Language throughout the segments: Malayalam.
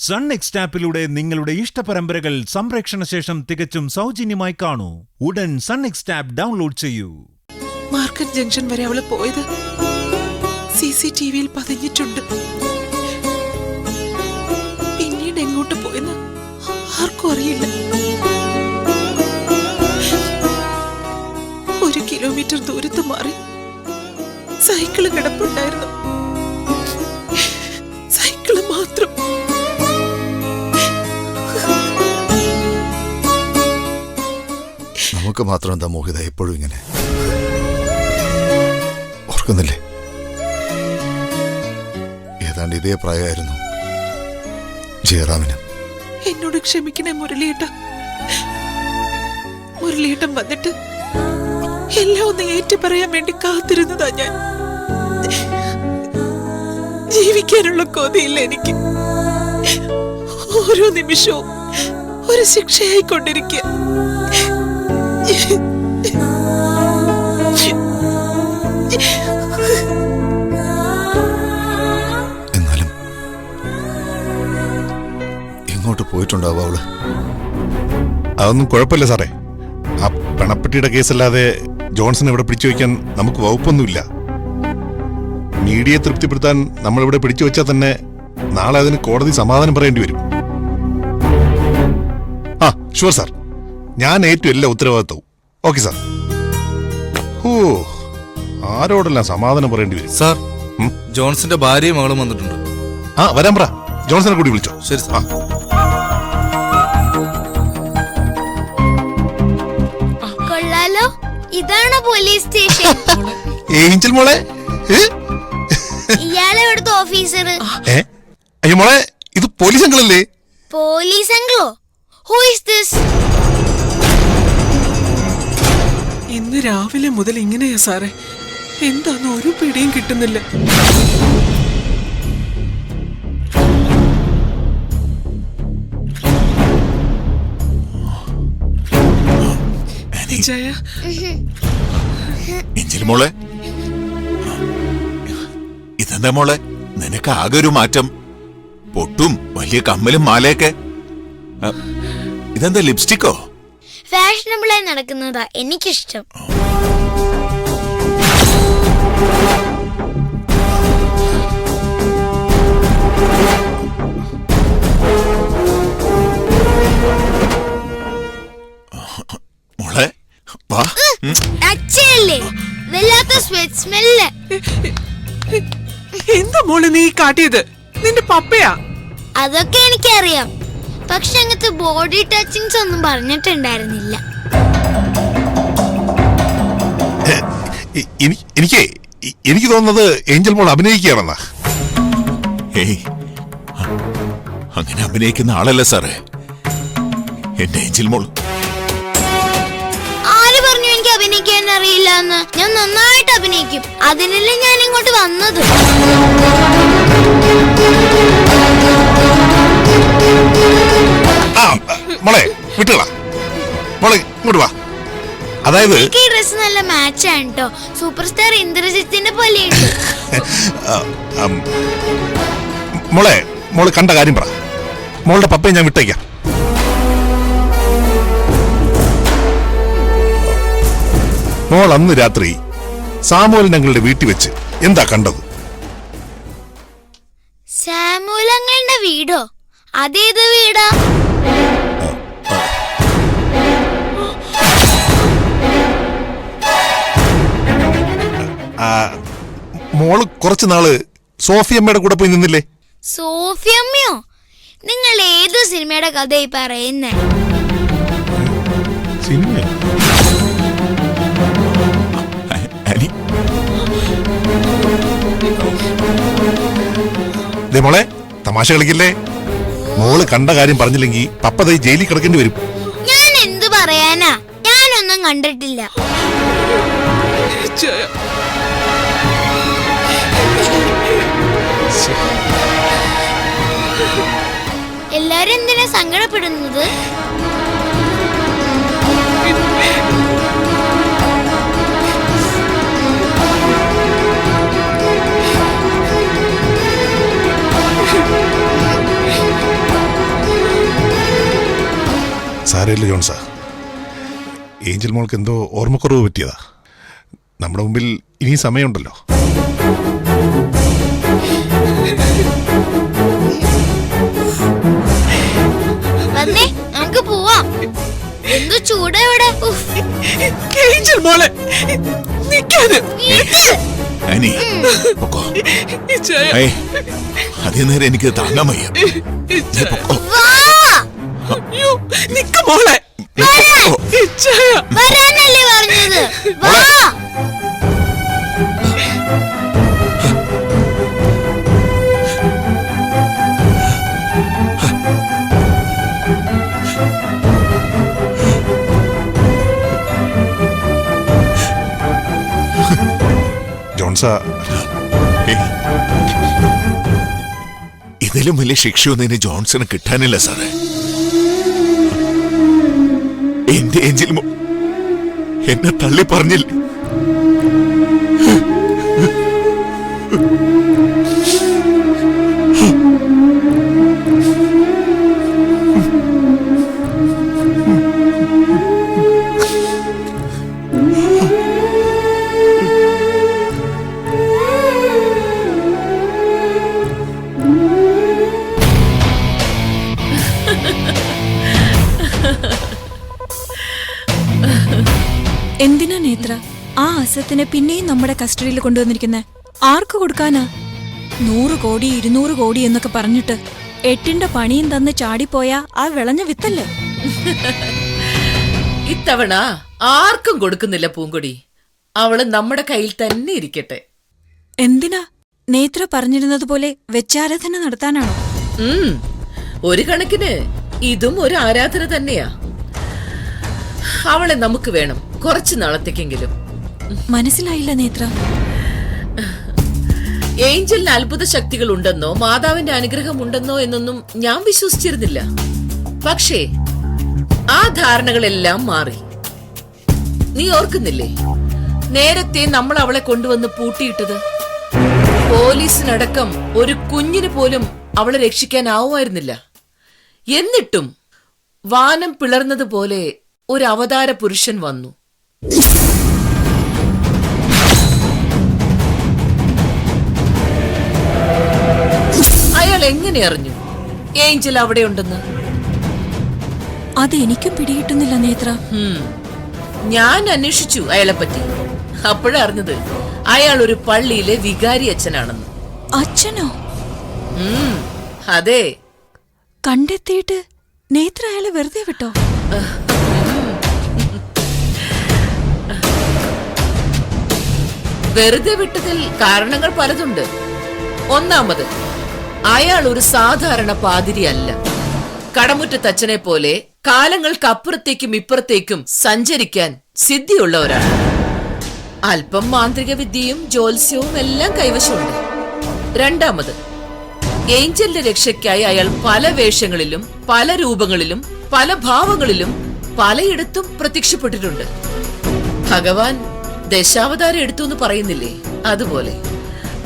സൺ നെക്സ്റ്റ് ആപ്പിലൂടെ നിങ്ങളുടെ ഇഷ്ടപരമ്പരകൾ സംപ്രേക്ഷണ ശേഷം തികച്ചും സൗജന്യമായി കാണൂ. ഉടൻ സൺ നെക്സ്റ്റ് ആപ്പ് ഡൗൺലോഡ് ചെയ്യൂ. മാർക്കറ്റ് ജംഗ്ഷൻ വരെ അവള് പോയത് CCTV-യിൽ പതിഞ്ഞിട്ടുണ്ട്. പിന്നീട് എങ്ങോട്ട് പോയെന്ന് ആർക്കും അറിയില്ല. 1 കിലോമീറ്റർ ദൂരത്ത് മാറി സൈക്കിള് കിടപ്പുണ്ടായിരുന്നു. സൈക്കിള് മാത്രം. നമുക്ക് മാത്രം എന്താ മോഹിത എപ്പോഴും ഇങ്ങനെ? ഓർക്കുന്നില്ലേ, ഏതാണ്ട് ഇതേ പ്രായമായിരുന്നു ജയറാമിന്. എന്നോട് ക്ഷമിക്കണേ മുരളിയേട്ട. മുരളിയേട്ടൻ വന്നിട്ട് എല്ലാം ഒന്ന് ഏറ്റു പറയാൻ വേണ്ടി കാത്തിരുന്നതാ ഞാൻ. ജീവിക്കാനുള്ള കൊതിയില്ല എനിക്ക്. ഓരോ നിമിഷവും ഒരു ശിക്ഷയായിക്കൊണ്ടിരിക്കുക. എന്നാലും എങ്ങോട്ട് പോയിട്ടുണ്ടാവും അവള്? അതൊന്നും കുഴപ്പമില്ല സാറേ. ആ പണപ്പെട്ടിയുടെ കേസല്ലാതെ ജോൺസൺ ഇവിടെ പിടിച്ചു വയ്ക്കാൻ നമുക്ക് വകുപ്പൊന്നുമില്ല. മീഡിയയെ തൃപ്തിപ്പെടുത്താൻ നമ്മളിവിടെ പിടിച്ചു വെച്ചാൽ തന്നെ നാളെ അതിന് കോടതി സമാധാനം പറയേണ്ടി വരും. ആ ഷുവർ സാർ, ഞാൻ ഏറ്റവും എല്ലാ ഉത്തരവാദിത്വവും. Okay sir. ഓ, ആരോടെല്ലാം സമാധാനം പറയേണ്ടി വരും സാർ. ജോൺസന്റെ ഭാര്യയും മകളും വന്നിട്ടുണ്ട്. ആ വരാൻ പറ, ജോൺസനെ കൂടി വിളിച്ചോ. ശരി സാർ. കൊള്ളാലോ, ഇതാണ് പോലീസ് സ്റ്റേഷൻ. ഏഞ്ചൽ മോളെ, ഇയാളെ ഇവിടുത്തെ ഓഫീസർ. അയ്യോ മോളെ, ഇത് പോലീസ് അങ്കിളല്ലേ? പോലീസ് അങ്കിളോ? Who is this? ഇന്ന് രാവിലെ മുതൽ ഇങ്ങനെയാ സാറേ. എന്താന്ന് ഒരു പിടിയും കിട്ടുന്നില്ല. എഞ്ചിൽ മോളെ, ഇതെന്താ മോളെ നിനക്ക് ആകെ ഒരു മാറ്റം? പൊട്ടും വലിയ കമ്മലും മാലയൊക്കെ. ഇതെന്താ ലിപ്സ്റ്റിക്കോ? ഫാഷനബിളായി നടക്കുന്നതാ എനിക്കിഷ്ടം. മോളെ വാ. അച്ഛയല്ലേ, വല്ലാത്ത സ്വെറ്റ് സ്മെല്ല്. എന്താ മോളെ നീ കാട്ടിയത്? നിന്റെ പപ്പയാ? അതൊക്കെ എനിക്കറിയാം, പക്ഷെ അങ്ങനത്തെ ബോഡി ടച്ചിങ്സ് ഒന്നും പറഞ്ഞിട്ടുണ്ടായിരുന്നില്ല. എനിക്ക് തോന്നുന്നത് ഏഞ്ചൽ മോൾ അഭിനയിക്കുകയാണെന്നാ. ഏയ്, അങ്ങനെ അഭിനയിക്കുന്ന ആളല്ല സാറേ എന്റെ ഏഞ്ചൽ മോൾ. ആര് പറഞ്ഞു എനിക്ക് അഭിനയിക്കാൻ അറിയില്ല എന്ന്? ഞാൻ നന്നായിട്ട് അഭിനയിക്കും. അതിനല്ലേ ഞാൻ ഇങ്ങോട്ട് വന്നത്. മോളെ വിട്ടുകളാ, മോളെ ഇങ്ങോട്ട് വാ. അതായത് ഈ ഡ്രസ് നല്ല മാച്ചാണ് കേട്ടോ. സൂപ്പർ സ്റ്റാർ ഇന്ദ്രജിത്തിന്റെ പോലെയുണ്ട്. മോള് കണ്ട കാര്യം പറ. മോളുടെ പപ്പയെ ഞാൻ വിട്ടേക്കാം. മോൾ അന്ന് രാത്രി സാമുവൽ ഞങ്ങളുടെ വീട്ടിൽ വെച്ച് എന്താ കണ്ടത്? സാമുവലങ്ങളുടെ വീടോ? അതേത് വീടാ? മോള് കുറച്ചു നാള് സോഫിയമ്മയുടെ കൂടെ പോയി നിന്നില്ലേ? സോഫിയമ്മയോ? നിങ്ങൾ ഏത് സിനിമയുടെ കഥയായി പറയുന്നേ? മോളെ തമാശ കളിക്കില്ലേ. മോള് കണ്ട കാര്യം പറഞ്ഞില്ലെങ്കിൽ പപ്പതായി ജയിലിൽ കിടക്കേണ്ടി വരും. ഞാൻ എന്തു പറയാനാ, ഞാനൊന്നും കണ്ടിട്ടില്ല. എല്ലാരും എന്തിനാ സങ്കടപ്പെടുന്നത്? സാരമില്ല ജോൺസാ. ഏഞ്ചൽ മോൾക്ക് എന്തോ ഓർമ്മക്കുറവ് പറ്റിയതാ. നമ്മുടെ മുമ്പിൽ ഇനി സമയമുണ്ടല്ലോ. വന്നേ, നമുക്ക് പോവാം. എന്ത് ചൂടാ ഇവിടെ. ഏഞ്ചൽ മോളെ നിക്കാന്. ആനി, പൊക്കോ. ഇച്ചായ, ഏയ്, അതേ നേരം എനിക്ക് താങ്ങാൻ വയ്യ. ഇച്ചായ. പൊക്കോ. വാ, അയ്യോ, നിക്ക് മോളെ. പൊക്കോ. ഇച്ചായ. വരാനല്ലേ പറഞ്ഞത്. വാ. ജോൺസാ, ഏയ്, ഇതിലും വലിയ ശിക്ഷയൊന്നും ഇനി ജോൺസന് കിട്ടാനില്ല സാറേ. എന്റെ ഏഞ്ചൽ എന്നെ തള്ളി പറഞ്ഞില്ല. എന്തിനാ നേത്ര ആ അസത്തിനെ പിന്നെയും നമ്മുടെ കസ്റ്റഡിയിൽ കൊണ്ടുവന്നിരിക്കുന്നെ? ആർക്ക് കൊടുക്കാനാ? 100 കോടി 200 കോടി എന്നൊക്കെ പറഞ്ഞിട്ട് 8ന്റെ പണിയും തന്ന് ചാടിപ്പോയ ആ വിളഞ്ഞ വിത്തല്ലേ? ഇത്തവണ ആർക്കും കൊടുക്കുന്നില്ല പൂങ്കൊടി. അവള് നമ്മുടെ കയ്യിൽ തന്നെ ഇരിക്കട്ടെ. എന്തിനാ? നേത്ര പറഞ്ഞിരുന്നത് പോലെ വെച്ചാരാധന നടത്താനാണോ? ഒരു കണക്കിന് ഇതും ഒരു ആരാധന തന്നെയാ. അവളെ നമുക്ക് വേണം, കുറച്ചു നാളത്തേക്കെങ്കിലും. മനസ്സിലായില്ല നേത്ര. ഏഞ്ചലിന് അത്ഭുത ശക്തികൾ ഉണ്ടെന്നോ മാതാവിന്റെ അനുഗ്രഹം ഉണ്ടെന്നോ എന്നൊന്നും ഞാൻ വിശ്വസിച്ചിരുന്നില്ല. പക്ഷേ ആ ധാരണകളെല്ലാം മാറി. നീ ഓർക്കുന്നില്ലേ നേരത്തെ നമ്മൾ അവളെ കൊണ്ടുവന്ന് പൂട്ടിയിട്ടത്? പോലീസിനടക്കം ഒരു കുഞ്ഞിന് പോലും അവളെ രക്ഷിക്കാനാവുമായിരുന്നില്ല. എന്നിട്ടും വാനം പിളർന്നതുപോലെ ഒരു അവതാര പുരുഷൻ വന്നു. അയാൾ എങ്ങനെ അറിഞ്ഞു ഏഞ്ചൽ അവിടെയുണ്ടെന്ന്? അതെനിക്കും പിടികിട്ടുന്നില്ല നേത്ര. ഞാൻ അന്വേഷിച്ചു അയാളെപ്പറ്റി. അപ്പോഴറിഞ്ഞത് അയാൾ ഒരു പള്ളിയിലെ വികാരി അച്ഛനാണെന്ന്. അച്ഛനോ? അതെ. കണ്ടെത്തിയിട്ട് നേത്ര അയാളെ വെറുതെ വിട്ടോ? വെറുതെ വിട്ടതിൽ കാരണങ്ങൾ പലതുണ്ട്. ഒന്നാമത്, അയാൾ ഒരു സാധാരണ പാതിരിയല്ല. കടമുറ്റത്തച്ഛനെ പോലെ കാലങ്ങൾക്കപ്പുറത്തേക്കും ഇപ്പുറത്തേക്കും സഞ്ചരിക്കാൻ സിദ്ധിയുള്ള ഒരാൾ. അല്പം മാന്ത്രിക വിദ്യയും ജ്യോത്സ്യവും എല്ലാം കൈവശമുണ്ട്. രണ്ടാമത്, ഏഞ്ചലിന്റെ രക്ഷയ്ക്കായി അയാൾ പല വേഷങ്ങളിലും പല രൂപങ്ങളിലും പല ഭാവങ്ങളിലും പലയിടത്തും പ്രത്യക്ഷപ്പെട്ടിട്ടുണ്ട്. ഭഗവാൻ ദശാവതാരം എടുത്തു എന്ന് പറയുന്നില്ലേ, അതുപോലെ.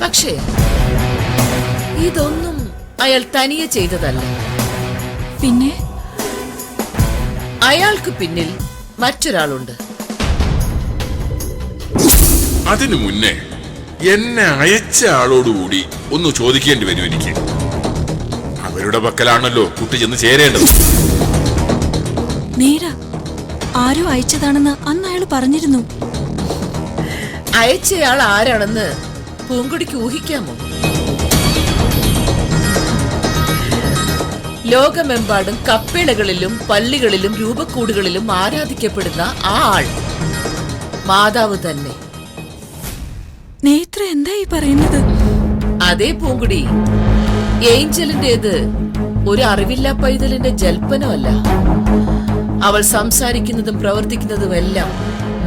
പക്ഷേ ഇതൊന്നും അയാൾ തനിയെ ചെയ്തതല്ല. പിന്നെ അയാൾക്ക് പിന്നിൽ മറ്റൊരാളുണ്ട്. അതിനു മുന്നേ എന്നെ അയച്ച ആളോടുകൂടി ഒന്ന് ചോദിക്കേണ്ടി വരും എനിക്ക്. അവരുടെ പക്കലാണല്ലോ കുട്ടി ചെന്ന് ചേരേണ്ടത്. നേരാ, ആരോ അയച്ചതാണെന്ന് അന്ന് അയാൾ പറഞ്ഞിരുന്നു. അയച്ചയാൾ ആരാണെന്ന് പൂങ്കൊടിക്ക് ഊഹിക്കാമോ? ലോകമെമ്പാടും കപ്പേളകളിലും പള്ളികളിലും രൂപക്കൂടുകളിലും ആരാധിക്കപ്പെടുന്ന ആ ആൾ മാതാവ് തന്നെ. നേത്ര എന്തായി പറയുന്നത്? അതേ പൂങ്കുടി, ഏഞ്ചലിന്റേത് ഒരു അറിവില്ലാ പൈതലിന്റെ ജൽപ്പനമല്ല. അവൾ സംസാരിക്കുന്നതും പ്രവർത്തിക്കുന്നതുമെല്ലാം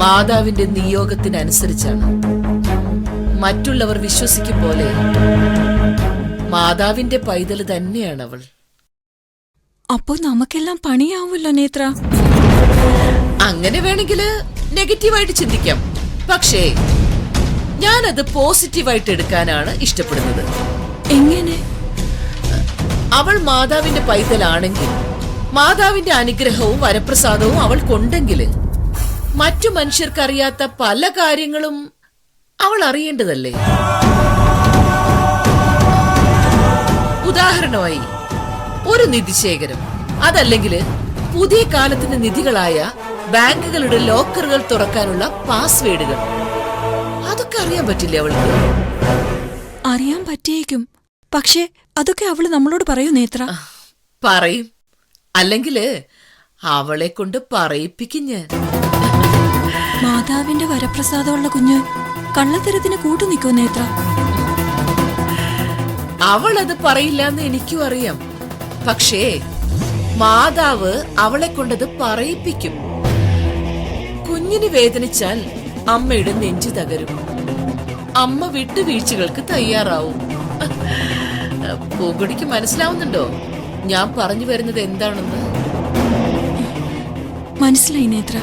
മാതാവിന്റെ നിയോഗത്തിനനുസരിച്ചാണ്. മറ്റുള്ളവർ വിശ്വസിക്കും പോലെ മാതാവിന്റെ പൈതൽ തന്നെയാണ് അവൾ. അപ്പോ നമുക്കെല്ലാം പണിയാവുമല്ലോ നേത്ര. അങ്ങനെ വേണമെങ്കിൽ നെഗറ്റീവായിട്ട് ചിന്തിക്കാം. പക്ഷേ ഞാനത് പോസിറ്റീവായിട്ട് എടുക്കാനാണ് ഇഷ്ടപ്പെടുന്നത്. എങ്ങനെ? അവൾ മാതാവിന്റെ പൈതലാണെങ്കിൽ മാതാവിന്റെ അനുഗ്രഹവും വരപ്രസാദവും അവൾക്കുണ്ടെങ്കില് മറ്റു മനുഷ്യർക്കറിയാത്ത പല കാര്യങ്ങളും അവൾ അറിയേണ്ടതല്ലേ? ഉദാഹരണമായി ഒരു നിധിശേഖരം, അതല്ലെങ്കിൽ പുതിയ കാലത്തിന്റെ നിധികളായ ബാങ്കുകളുടെ ലോക്കറുകൾ തുറക്കാനുള്ള പാസ്വേഡുകൾ, അതൊക്കെ അറിയാൻ പറ്റില്ലേ അവൾക്ക്? അറിയാൻ പറ്റിയേക്കും. പക്ഷേ അതൊക്കെ അവള് നമ്മളോട് പറയൂ നേത്ര. പറയും, അല്ലെങ്കില് അവളെ കൊണ്ട് പറയിപ്പിക്കും ഞാൻ. മാതാവിന്റെ വരപ്രസാദമുള്ള കുഞ്ഞ് കള്ളത്തരത്തിന് കൂട്ടു നിൽക്കോ നേത്ര? അവളത് പറയില്ലെന്ന് എനിക്കും അറിയാം. പക്ഷേ മാതാവ് അവളെ കൊണ്ടത് പറയിപ്പിക്കും. കുഞ്ഞിന് വേദനിച്ചാൽ അമ്മയുടെ നെഞ്ചു തകരും. അമ്മ വിട്ടുവീഴ്ചകൾക്ക് തയ്യാറാവും. പൂങ്കൊടിക്ക് മനസ്സിലാവുന്നുണ്ടോ ഞാൻ പറഞ്ഞു വരുന്നത് എന്താണെന്ന്? മനസ്സിലായി നേത്ര.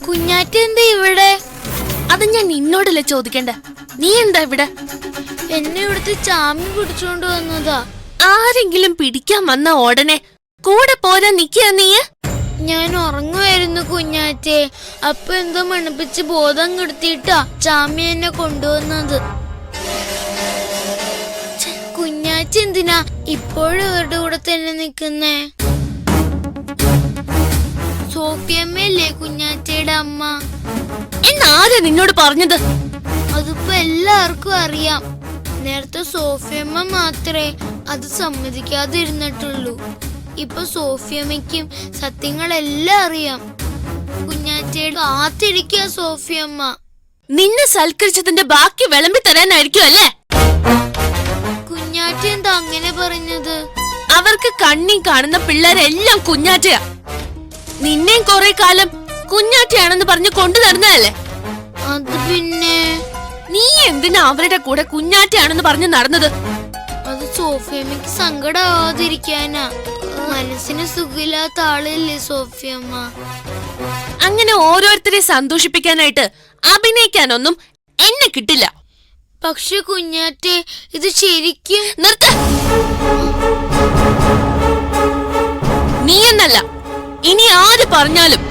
കുഞ്ഞാറ്റെന്താ ഇവിടെ? അത് ഞാൻ നിന്നോടല്ലേ ചോദിക്കണ്ട, നീ എന്താ ഇവിടെ? എന്നെ ഇവിടുത്തെ ചാമി പിടിച്ചോണ്ട് വന്നതാ. ആരെങ്കിലും പിടിക്കാൻ വന്ന ഉടനെ കൂടെ പോരാ നിക്കാ നീ? ഞാൻ ഉറങ്ങുമായിരുന്നു കുഞ്ഞാറ്റെ. അപ്പൊ എന്തോ മണപ്പിച്ച് ബോധം കെടുത്തിട്ടാ ചാമി എന്നെ കൊണ്ടുവന്നത്. കുഞ്ഞാറ്റ എന്തിനാ ഇപ്പോഴും ഇവരുടെ കൂടെ തന്നെ നിക്കുന്നേ? സോഫിയമ്മയല്ലേ കുഞ്ഞാറ്റയുടെ അമ്മ? എന്നാരാ നിന്നോട് പറഞ്ഞത്? അതിപ്പോ എല്ലാവർക്കും അറിയാം. നേരത്തെ സോഫിയമ്മ മാത്രമേ അത് സമ്മതിക്കാതിരുന്നിട്ടുള്ളൂ. ഇപ്പൊ സോഫിയമ്മയ്ക്കും സത്യങ്ങളെല്ലാം അറിയാം. കുഞ്ഞാറ്റയുടെ കാത്തിരിക്കുക സോഫിയമ്മ. നിന്നെ സൽക്കരിച്ചതിന്റെ ബാക്കി വിളമ്പി തരാനായിരിക്കും അല്ലേ? കുഞ്ഞാറ്റ എന്താ അങ്ങനെ പറഞ്ഞത്? അവർക്ക് കണ്ണി കാണുന്ന പിള്ളേരെല്ലാം കുഞ്ഞാറ്റയാ. നിന്നെയും കുറെ കാലം കുഞ്ഞാറ്റയാണെന്ന് പറഞ്ഞു കൊണ്ടു നടന്നതല്ലേ? അത് പിന്നെ നീ എന്തിനാ അവരുടെ കൂടെ കുഞ്ഞാറ്റയാണെന്ന് പറഞ്ഞു നടന്നത്? അത് സോഫിയമ്മക്ക് സങ്കടാവാതിരിക്കാനാ. മനസ്സിന് സുഖമില്ലാത്ത ആളല്ലേ സോഫിയമ്മ. അങ്ങനെ ഓരോരുത്തരെ സന്തോഷിപ്പിക്കാനായിട്ട് അഭിനയിക്കാനൊന്നും എന്നെ കിട്ടില്ല. പക്ഷെ കുഞ്ഞാറ്റെ ഇത് ശരിക്കും നിർത്ത. നീ എന്നല്ല, ഇനി ആര് പറഞ്ഞാലും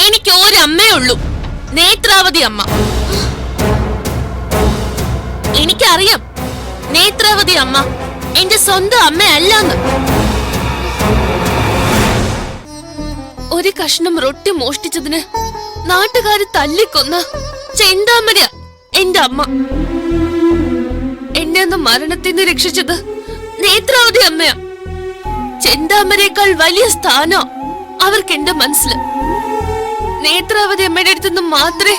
എനിക്ക് ഒരമ്മേ ഉള്ളൂ, നേത്രാവതി അമ്മ. എനിക്കറിയാം നേത്രാവതി അമ്മ എന്റെ സ്വന്തം അമ്മയല്ലെന്ന്. ഒരു കഷ്ണം റൊട്ടി മോഷ്ടിച്ചതിന് നാട്ടുകാര് തല്ലിക്കൊന്ന ചെന്താമര എന്റെ അമ്മ. എന്നെ ഒന്ന് മരണത്തിൽ നിന്ന് രക്ഷിച്ചത് നേത്രാവതി അമ്മയാ. ചെന്താമരേക്കാൾ വലിയ സ്ഥാനോ അവർക്ക് എന്റെ മനസ്സില്. നേത്രാവതി അമ്മയുടെ അടുത്തുനിന്ന് മാത്രമേ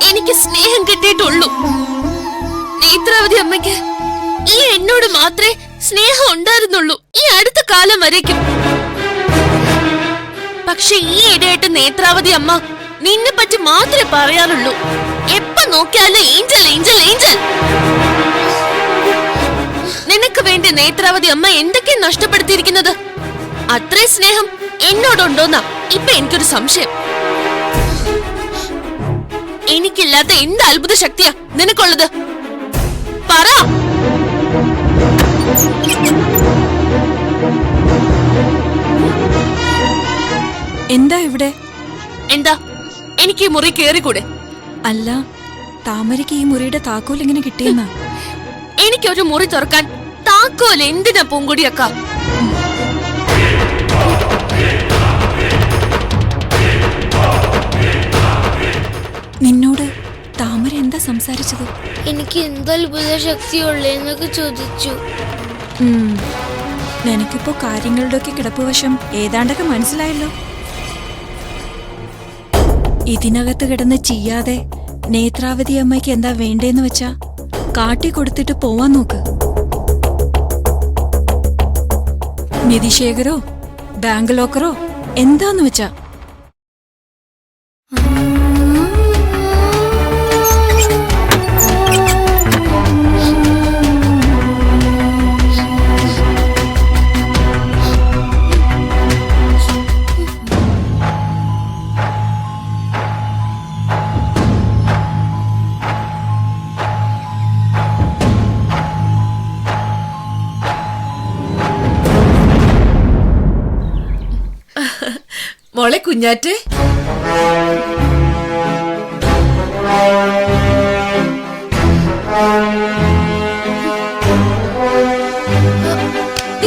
എനിക്ക് സ്നേഹം കിട്ടിയിട്ടുള്ളൂ. നേത്രാവതി അമ്മയ്ക്ക് ഈ എന്നോട് മാത്രമേ സ്നേഹം ഉണ്ടായിരുന്നുള്ളൂ ഈ അടുത്ത കാലം വരേക്കും. പക്ഷെ ഈ ഇടയായിട്ട് നേത്രാവതി അമ്മ നിന്നെ പറ്റി മാത്രമേ പറയാറുള്ളൂ. എപ്പോ നോക്കിയാലും ഏഞ്ചൽ ഏഞ്ചൽ ഏഞ്ചൽ. നിനക്ക് വേണ്ടി നേത്രാവതി അമ്മ എന്തൊക്കെ നഷ്ടപ്പെടുത്തിയിരിക്കുന്നത്? അത്രേ സ്നേഹം എന്നോടുണ്ടോന്നാ ഇപ്പൊ എനിക്കൊരു സംശയം. എനിക്കില്ലാത്ത എന്ത് അത്ഭുത ശക്തിയാ നിനക്കുള്ളത്? പറ. എന്താ ഇവിടെ? എന്താ, എനിക്ക് ഈ മുറി കേറിക്കൂടെ? അല്ല, താമരയ്ക്ക് ഈ മുറിയുടെ താക്കോൽ എങ്ങനെ കിട്ടിയെന്നാ? എനിക്കൊരു മുറി തുറക്കാൻ താക്കോൽ എന്തിനാ പൂങ്കൊടിയക്ക? നിന്നോട് താമര എന്താ സംസാരിച്ചത്? എനിക്ക് എന്തത്ഭുത ശക്തിയുള്ളെന്നൊക്കെ ചോദിച്ചു. നിനക്കിപ്പോ കാര്യങ്ങളുടെ ഒക്കെ കിടപ്പുവശം ഏതാണ്ടൊക്കെ മനസ്സിലായല്ലോ. ഇതിനകത്ത് കിടന്ന് ചെയ്യാതെ നേത്രാവതി അമ്മയ്ക്ക് എന്താ വേണ്ടേന്ന് വെച്ചാ കാട്ടി കൊടുത്തിട്ട് പോവാൻ നോക്ക്. നിധിശേഖരോ ബാങ്ക് ലോക്കറോ എന്താന്ന് വെച്ചാ. മോളെ കുഞ്ഞാറ്റെ,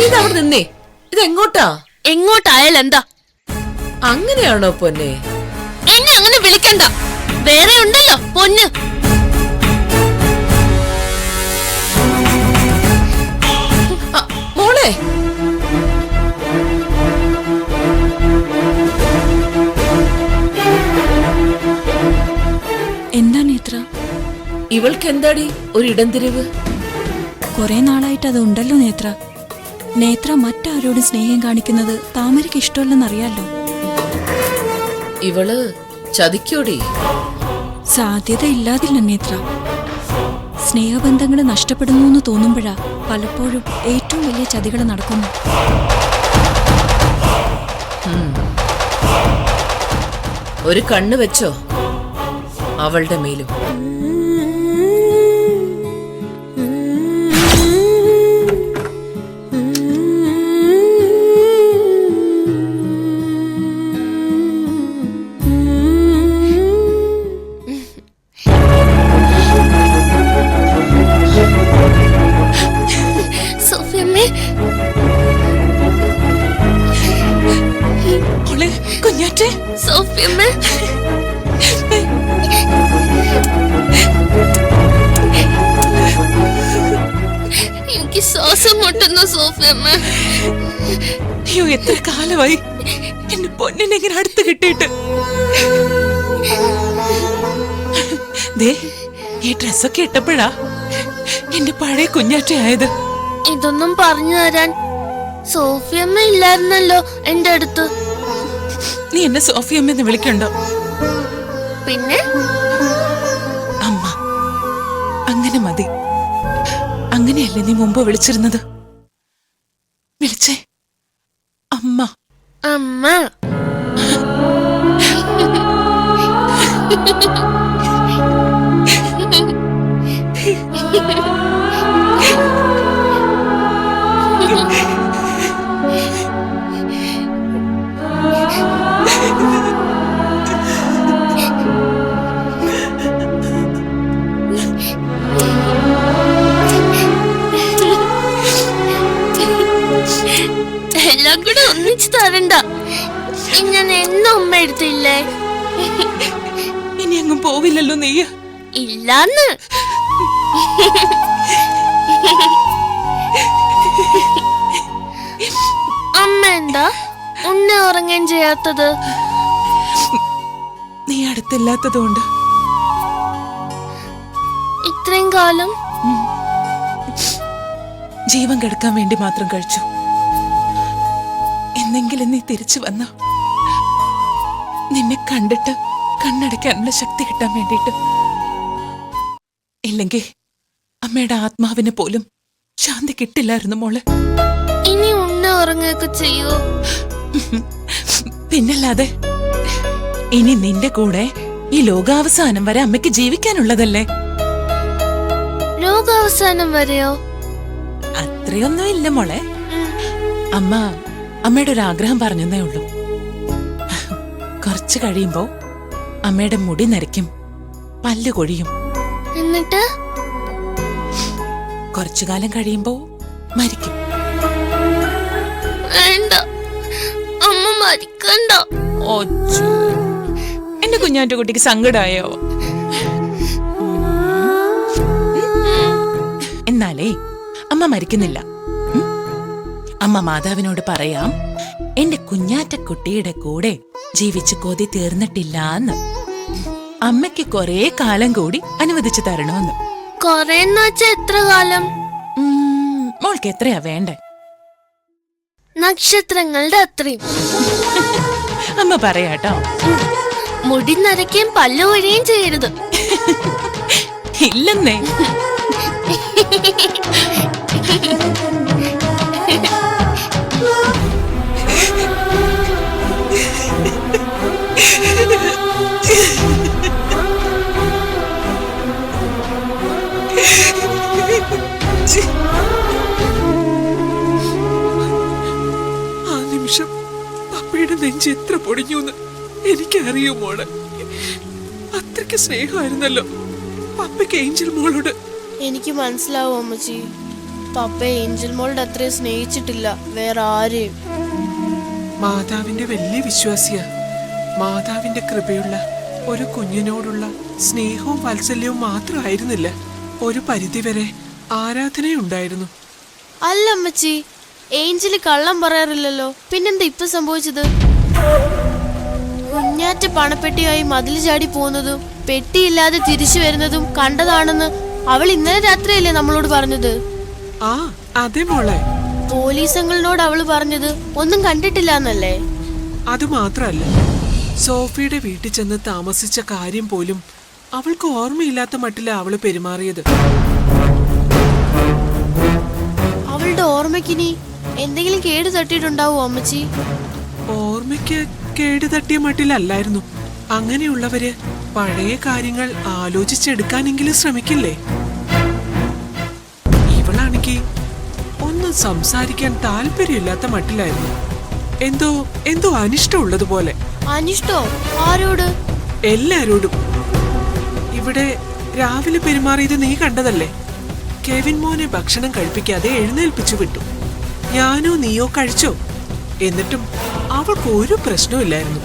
ഇതവിടെ നിന്നേ. ഇതെങ്ങോട്ടാ? എങ്ങോട്ടായാലും എന്താ? അങ്ങനെയാണോ പൊന്നെ? എന്നെ അങ്ങനെ വിളിക്കണ്ട, വേറെ ഉണ്ടല്ലോ പൊന്ന്. മോളെ, എന്താ നേത്ര? ഇവൾക്ക് എന്താടി ഒരു ഇടംതിരിവ്? കുറെ നാളായിട്ട് അത് ഉണ്ടല്ലോ നേത്ര. നേത്ര മറ്റാരോടും സ്നേഹം കാണിക്കുന്നത് താമരയ്ക്ക് ഇഷ്ടമല്ലെന്നറിയാലോ. ഇവള് ചതിക്കോടി? സാധ്യത ഇല്ലാതില്ല നേത്ര. സ്നേഹബന്ധങ്ങൾ നഷ്ടപ്പെടുന്നു എന്ന് തോന്നുമ്പോഴാ പലപ്പോഴും ഏറ്റവും വലിയ ചതികൾ നടക്കുന്നു. ഒരു കണ്ണ് വെച്ചോ അവളുടെ മേലും. സോഫിയമ്മേ, കുഞ്ഞാറ്റെ, സോഫിയമ്മേ, എനിക്ക് ശ്വാസം മുട്ടുന്നു സോഫിയമ്മ. അയ്യോ, എത്ര കാലമായി എന്റെ പൊന്നിനെ ഇങ്ങനെ അടുത്ത് കിട്ടിയിട്ട്. ദേ, ഈ ഡ്രസ്സൊക്കെ ഇട്ടപ്പോഴാ എന്റെ പഴയ കുഞ്ഞാറ്റെ ആയത്. ഇതൊന്നും പറഞ്ഞു തരാൻ സോഫിയമ്മ ഇല്ലായിരുന്നല്ലോ എന്റെ അടുത്ത്. നീ എന്നെ സോഫിയമ്മന്ന് വിളിക്കണ്ടോ? പിന്നെ അമ്മ, അങ്ങനെ മതി. അങ്ങനെയല്ലേ നീ മുമ്പ് വിളിച്ചിരുന്നത്? വിളിച്ചേ അമ്മ. അമ്മ. എല്ലാം കൂടെ ഒന്നിച്ച് തരണ്ട. ഞാൻ എന്നും അമ്മ എടുത്തില്ലേ? ഇനി അങ്ങും പോവില്ലല്ലോ നീ? ഇല്ലാന്ന്. അമ്മ എന്താ ഉണ്ണ ഉറങ്ങാൻ ചെയ്യാത്തത്? നീ അടുത്തില്ലാത്തതുകൊണ്ട്. ഇത്രയും കാലം ജീവൻ കെടുക്കാൻ വേണ്ടി മാത്രം കഴിച്ചു. എന്നെങ്കിലും നീ തിരിച്ചു വന്ന നിന്നെ കണ്ടിട്ട് കണ്ണടയ്ക്കാനുള്ള ശക്തി കിട്ടാൻ വേണ്ടിട്ട്. ഇല്ലെങ്കിൽ അമ്മയുടെ ആത്മാവിന് പോലും ശാന്തി കിട്ടില്ലായിരുന്നു മോളെ. ഇനി ഉണ്ണ ഉറങ്ങുകയൊക്കെ ചെയ്യോ? പിന്നല്ലാതെ. ഇനി നിന്റെ കൂടെ ഈ ലോകാവസാനം വരെ അമ്മയ്ക്ക് ജീവിക്കാനുള്ളതല്ലേ? ലോകാവസാനം വരെയോ? അത്രയൊന്നും ഇല്ല മോളെ. അമ്മയുടെ ഒരു ആഗ്രഹം പറഞ്ഞതേ ഉള്ളൂ. കുറച്ച് കഴിയുമ്പോ അമ്മയുടെ മുടി നരയ്ക്കും, പല്ല് കൊഴിയും. എന്നിട്ട് കുറച്ചു കാലം കഴിയുമ്പോ മരിക്കും. വേണ്ട, അമ്മ മരിക്കണ്ട. എന്റെ കുഞ്ഞാറ്റ കുട്ടിക്ക് സങ്കടായോ? എന്നാലേ അമ്മ മരിക്കുന്നില്ല. അമ്മ മാതാവിനോട് പറയാം, എന്റെ കുഞ്ഞാറ്റക്കുട്ടിയുടെ കൂടെ ജീവിച്ചു കൊതി തീർന്നിട്ടില്ലാന്ന്. അമ്മയ്ക്ക് കൊറേ കാലം കൂടി അനുവദിച്ചു തരണമെന്ന്. കൊറേന്ന് വെച്ചാ എത്ര കാലം? മോൾക്ക് എത്രയാ വേണ്ടേ? നക്ഷത്രങ്ങളുടെ അത്രയും. അമ്മ പറയാട്ടോ. മുടി നരയ്ക്കുകയും പല്ല് ഒഴിയുകയും ചെയ്യരുത്. ഇല്ലെന്നേ. ആ നിമിഷം പപ്പയുടെ നെഞ്ച് എത്ര പൊടിഞ്ഞൂന്ന് എനിക്കറിയോ മോളെ. അത്രയ്ക്ക് സ്നേഹമായിരുന്നല്ലോ പപ്പയ്ക്ക് ഏഞ്ചൽ മോളോട്. എനിക്ക് മനസ്സിലാവും അമ്മച്ചി, പപ്പ ഏഞ്ചൽ മോളുടെ അത്രയും സ്നേഹിച്ചിട്ടില്ല വേറെ ആരെയും. മാതാവിന്റെ വലിയ വിശ്വാസിയ. മാതാവിന്റെ കൃപയുള്ള ഒരു കുഞ്ഞിനോടുള്ള സ്നേഹവും വാത്സല്യവും മാത്രമായിരുന്നില്ല, ഒരു പരിധിവരെ ആരാധനയുണ്ടായിരുന്നു. അല്ല അമ്മച്ചി, ഏഞ്ചല് കള്ളം പറയാറില്ലല്ലോ, പിന്നെന്താ ഇപ്പൊ സംഭവിച്ചത്? കുഞ്ഞാറ്റ പണപ്പെട്ടിയായി മതിൽ ചാടി പോകുന്നതും പെട്ടിയില്ലാതെ തിരിച്ചു വരുന്നതും കണ്ടതാണെന്ന് അവൾ ഇന്നലെ രാത്രിയല്ലേ നമ്മളോട് പറഞ്ഞത്? ആ അതെ മോളെ. പോലീസ് അങ്കിളിനോട് അവള് പറഞ്ഞത് ഒന്നും കണ്ടിട്ടില്ല എന്നല്ലേ? അത് മാത്രല്ല, സോഫിയുടെ വീട്ടിൽ ചെന്ന് താമസിച്ച കാര്യം പോലും അവൾക്ക് ഓർമ്മയില്ലാത്ത മട്ടില്ല അവള് പെരുമാറിയത്. അവളുടെ ഓർമ്മയ്ക്കിനി എന്തെങ്കിലും കേട് തട്ടിയിട്ടുണ്ടാവോ അമ്മച്ചി? ഓർമ്മയ്ക്ക് കേട് തട്ടിയ മട്ടിലല്ലായിരുന്നു. അങ്ങനെയുള്ളവര് പഴയ കാര്യങ്ങൾ ആലോചിച്ചെടുക്കാനെങ്കിലും ശ്രമിക്കില്ലേ? ഇവളാണെങ്കിൽ ഒന്നും സംസാരിക്കാൻ താല്പര്യമില്ലാത്ത മട്ടിലായിരുന്നു. എന്തോ അനിഷ്ടമുള്ളതുപോലെ. അനിഷ്ടോ? ആരോട്? എല്ലാരോടും. ഇവിടെ രാവിലെ പെരുമാറിയത് നീ കണ്ടതല്ലേ? കെവിൻ മോനെ ഭക്ഷണം കഴിപ്പിക്കാതെ എഴുന്നേൽപ്പിച്ചു വിട്ടു. ഞാനോ നീയോ കഴിച്ചോ? എന്നിട്ടും അവൾക്ക് ഒരു പ്രശ്നമില്ലായിരുന്നു.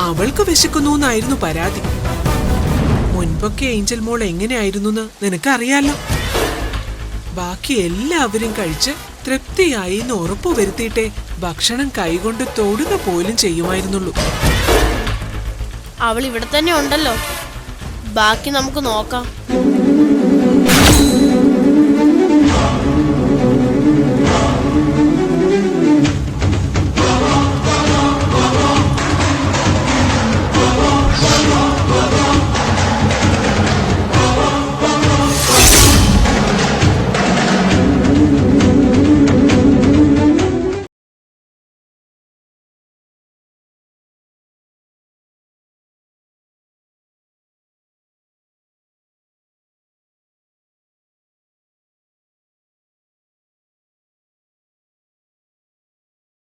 അവൾക്ക് വിശക്കുന്നു എന്നായിരുന്നു പരാതി. മുൻപൊക്കെ ഏഞ്ചൽ മോൾ എങ്ങനെയായിരുന്നു നിനക്കറിയാലോ. ബാക്കി എല്ലാവരും കഴിച്ച് തൃപ്തിയായി എന്ന് ഉറപ്പുവരുത്തിയിട്ടേ ഭക്ഷണം കൈകൊണ്ട് തൊടുക പോലും ചെയ്യുമായിരുന്നുള്ളൂ. അവൾ ഇവിടെ തന്നെ ഉണ്ടല്ലോ, ബാക്കി നമുക്ക് നോക്കാം.